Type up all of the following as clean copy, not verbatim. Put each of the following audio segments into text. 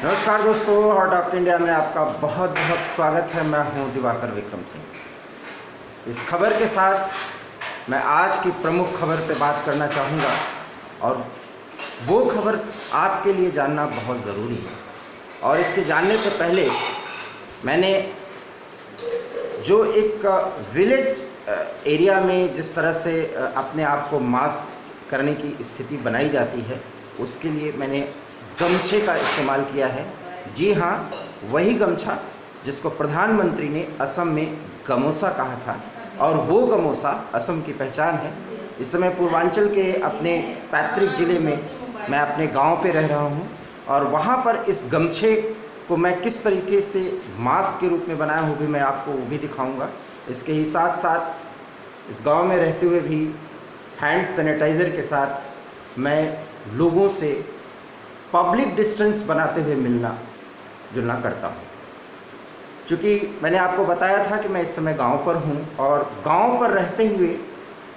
नमस्कार दोस्तों, hot dock India में आपका बहुत बहुत स्वागत है। मैं हूं दिवाकर विक्रम सिंह। इस खबर के साथ मैं आज की प्रमुख खबर पे बात करना चाहूँगा और वो खबर आपके लिए जानना बहुत ज़रूरी है। और इसके जानने से पहले मैंने जो एक विलेज एरिया में जिस तरह से अपने आप को मास्क करने की स्थिति बनाई जाती है, उसके लिए मैंने गमछे का इस्तेमाल किया है। जी हाँ, वही गमछा जिसको प्रधानमंत्री ने असम में गमोसा कहा था, और वो गमोसा असम की पहचान है। इस समय पूर्वांचल के अपने पैतृक जिले में मैं अपने गांव पे रह रहा हूँ, और वहाँ पर इस गमछे को मैं किस तरीके से मास्क के रूप में बनाया हूँ भी मैं आपको वो भी दिखाऊँगा। इसके ही साथ साथ इस गांव में रहते हुए भी हैंड सैनिटाइज़र के साथ मैं लोगों से पब्लिक डिस्टेंस बनाते हुए मिलना जुलना करता हूँ। क्योंकि मैंने आपको बताया था कि मैं इस समय गांव पर हूँ, और गांव पर रहते हुए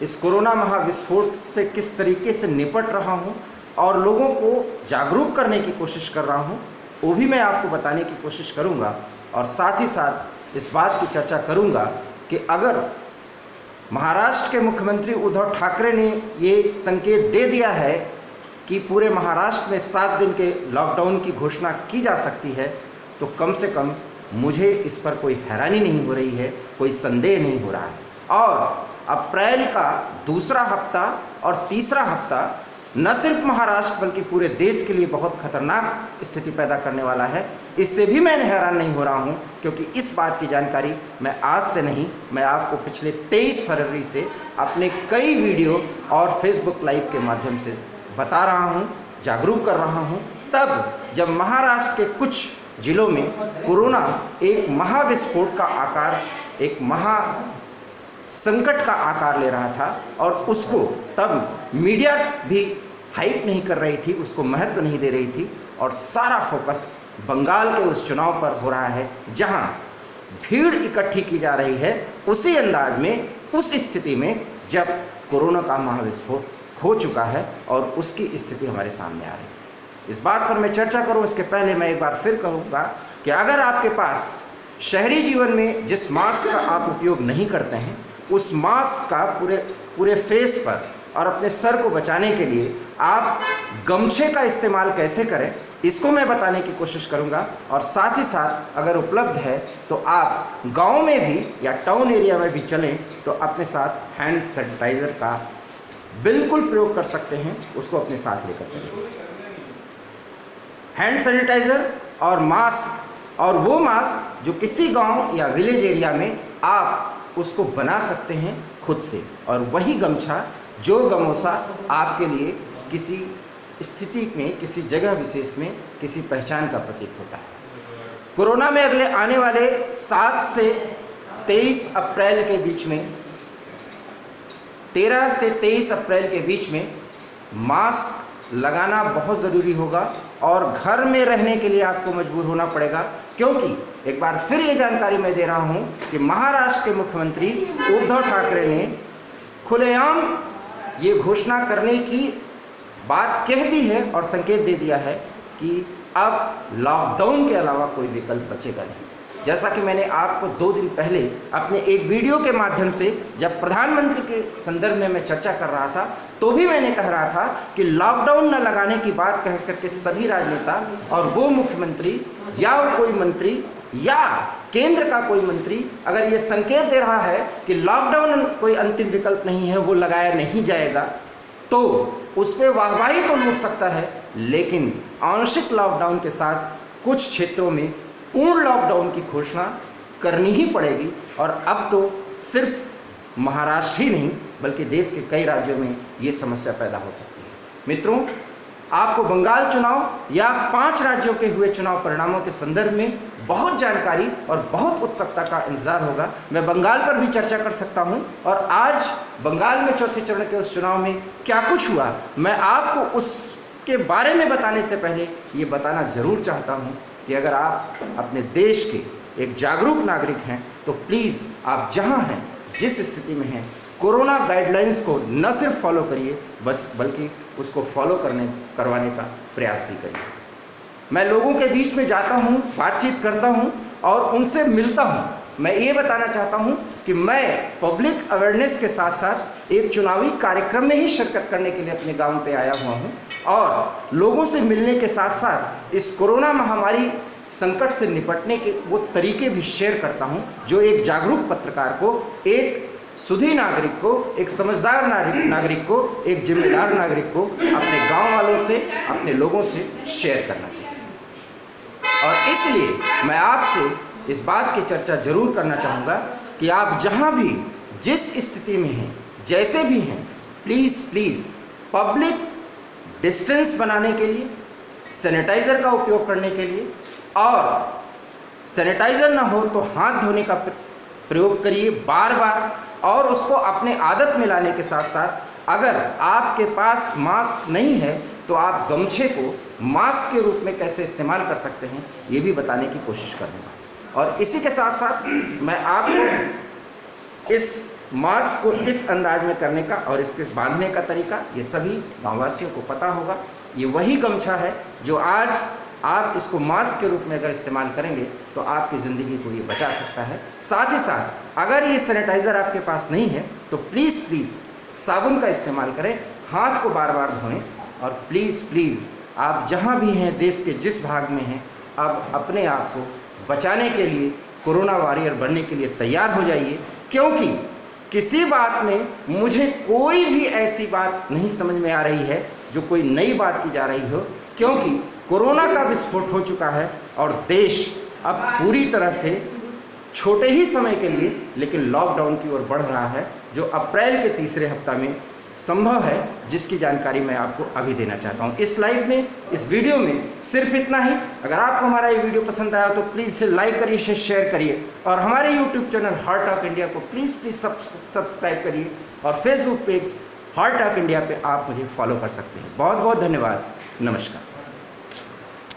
इस कोरोना महाविस्फोट से किस तरीके से निपट रहा हूँ और लोगों को जागरूक करने की कोशिश कर रहा हूँ, वो भी मैं आपको बताने की कोशिश करूँगा। और साथ ही साथ इस बात की चर्चा करूँगा कि अगर महाराष्ट्र के मुख्यमंत्री उद्धव ठाकरे ने ये संकेत दे दिया है कि पूरे महाराष्ट्र में 7 दिन के लॉकडाउन की घोषणा की जा सकती है, तो कम से कम मुझे इस पर कोई हैरानी नहीं हो रही है, कोई संदेह नहीं हो रहा है। और अप्रैल का दूसरा हफ्ता और तीसरा हफ्ता न सिर्फ महाराष्ट्र बल्कि पूरे देश के लिए बहुत खतरनाक स्थिति पैदा करने वाला है। इससे भी मैं हैरान नहीं हो रहा हूं, क्योंकि इस बात की जानकारी मैं आज से नहीं, मैं आपको पिछले 23 फरवरी से अपने कई वीडियो और फेसबुक लाइव के माध्यम से बता रहा हूं, जागरूक कर रहा हूं। तब जब महाराष्ट्र के कुछ जिलों में कोरोना एक महाविस्फोट का आकार, एक महा संकट का आकार ले रहा था, और उसको तब मीडिया भी हाइप नहीं कर रही थी, उसको महत्व नहीं दे रही थी, और सारा फोकस बंगाल के उस चुनाव पर हो रहा है जहां भीड़ इकट्ठी की जा रही है। उसी अंदाज में, उस स्थिति में जब कोरोना का महाविस्फोट हो चुका है और उसकी स्थिति हमारे सामने आ रही है। इस बात पर मैं चर्चा करूं इसके पहले मैं एक बार फिर कहूँगा कि अगर आपके पास शहरी जीवन में जिस मास्क का आप उपयोग नहीं करते हैं, उस मास्क का पूरे फेस पर और अपने सर को बचाने के लिए आप गमछे का इस्तेमाल कैसे करें, इसको मैं बताने की कोशिश करूंगा। और साथ ही साथ अगर उपलब्ध है तो आप गांव में भी या टाउन एरिया में भी चलें तो अपने साथ हैंड सैनिटाइज़र का बिल्कुल प्रयोग कर सकते हैं, उसको अपने साथ लेकर चलें। हैंड सैनिटाइज़र और मास्क, और वो मास्क जो किसी गांव या विलेज एरिया में आप उसको बना सकते हैं खुद से, और वही गमछा जो गमोसा आपके लिए किसी स्थिति में, किसी जगह विशेष में किसी पहचान का प्रतीक होता है। कोरोना में अगले आने वाले 7 से 23 अप्रैल के बीच में, 13 से 23 अप्रैल के बीच में मास्क लगाना बहुत ज़रूरी होगा, और घर में रहने के लिए आपको मजबूर होना पड़ेगा। क्योंकि एक बार फिर ये जानकारी मैं दे रहा हूँ कि महाराष्ट्र के मुख्यमंत्री उद्धव ठाकरे ने खुलेआम ये घोषणा करने की बात कह दी है और संकेत दे दिया है कि अब लॉकडाउन के अलावा कोई विकल्प बचेगा नहीं। जैसा कि मैंने आपको 2 दिन पहले अपने एक वीडियो के माध्यम से जब प्रधानमंत्री के संदर्भ में मैं चर्चा कर रहा था, तो भी मैंने कह रहा था कि लॉकडाउन न लगाने की बात कह करके सभी राजनेता और वो मुख्यमंत्री या कोई मंत्री या केंद्र का कोई मंत्री अगर ये संकेत दे रहा है कि लॉकडाउन कोई अंतिम विकल्प नहीं है, वो लगाया नहीं जाएगा, तो उस पर वाहवाही तो लूट सकता है, लेकिन आंशिक लॉकडाउन के साथ कुछ क्षेत्रों में पूर्ण लॉकडाउन की घोषणा करनी ही पड़ेगी। और अब तो सिर्फ महाराष्ट्र ही नहीं बल्कि देश के कई राज्यों में ये समस्या पैदा हो सकती है। मित्रों, आपको बंगाल चुनाव या 5 राज्यों के हुए चुनाव परिणामों के संदर्भ में बहुत जानकारी और बहुत उत्सुकता का इंतजार होगा। मैं बंगाल पर भी चर्चा कर सकता हूं, और आज बंगाल में चौथे चरण के उस चुनाव में क्या कुछ हुआ, मैं आपको उसके बारे में बताने से पहले ये बताना ज़रूर चाहता हूँ कि अगर आप अपने देश के एक जागरूक नागरिक हैं तो प्लीज़ आप जहाँ हैं, जिस स्थिति में हैं, कोरोना गाइडलाइंस को न सिर्फ फॉलो करिए बल्कि उसको फॉलो करवाने का प्रयास भी करिए। मैं लोगों के बीच में जाता हूँ, बातचीत करता हूँ और उनसे मिलता हूँ। मैं ये बताना चाहता हूँ कि मैं पब्लिक अवेयरनेस के साथ साथ एक चुनावी कार्यक्रम में ही शिरकत करने के लिए अपने गांव पे आया हुआ हूँ और लोगों से मिलने के साथ साथ इस कोरोना महामारी संकट से निपटने के वो तरीके भी शेयर करता हूँ जो एक जागरूक पत्रकार को, एक सुधी नागरिक को, एक समझदार नागरिक को, एक जिम्मेदार नागरिक को अपने गांव वालों से, अपने लोगों से शेयर करना चाहिए। और इसलिए मैं आपसे इस बात की चर्चा जरूर करना चाहूँगा कि आप जहाँ भी, जिस स्थिति में हैं, जैसे भी हैं, प्लीज़ पब्लिक डिस्टेंस बनाने के लिए, सैनिटाइज़र का उपयोग करने के लिए, और सैनिटाइज़र ना हो तो हाथ धोने का प्रयोग करिए बार बार, और उसको अपने आदत में लाने के साथ साथ अगर आपके पास मास्क नहीं है तो आप गमछे को मास्क के रूप में कैसे इस्तेमाल कर सकते हैं ये भी बताने की कोशिश करूँगा। और इसी के साथ साथ मैं आपको इस मास्क को इस अंदाज में करने का और इसके बांधने का तरीका ये सभी गाँववासियों को पता होगा। ये वही गमछा है जो आज आप इसको मास्क के रूप में अगर इस्तेमाल करेंगे तो आपकी ज़िंदगी को ये बचा सकता है। साथ ही साथ अगर ये सैनिटाइज़र आपके पास नहीं है तो प्लीज़ साबुन का इस्तेमाल करें, हाथ को बार बार धोएं, और प्लीज़ आप जहाँ भी हैं, देश के जिस भाग में हैं, अब अपने आप को बचाने के लिए, कोरोना वॉरियर बनने के लिए तैयार हो जाइए। क्योंकि किसी बात में मुझे कोई भी ऐसी बात नहीं समझ में आ रही है जो कोई नई बात की जा रही हो, क्योंकि कोरोना का विस्फोट हो चुका है और देश अब पूरी तरह से छोटे ही समय के लिए लेकिन लॉकडाउन की ओर बढ़ रहा है, जो अप्रैल के तीसरे हफ्ता में संभव है, जिसकी जानकारी मैं आपको अभी देना चाहता हूं। इस लाइव में, इस वीडियो में सिर्फ इतना ही। अगर आपको हमारा ये वीडियो पसंद आया तो प्लीज़ इसे लाइक करिए, इसे शेयर करिए, और हमारे YouTube channel heart talk India को प्लीज़ सब्सक्राइब करिए, और Facebook page heart talk India पे आप मुझे फॉलो कर सकते हैं। बहुत बहुत धन्यवाद। नमस्कार।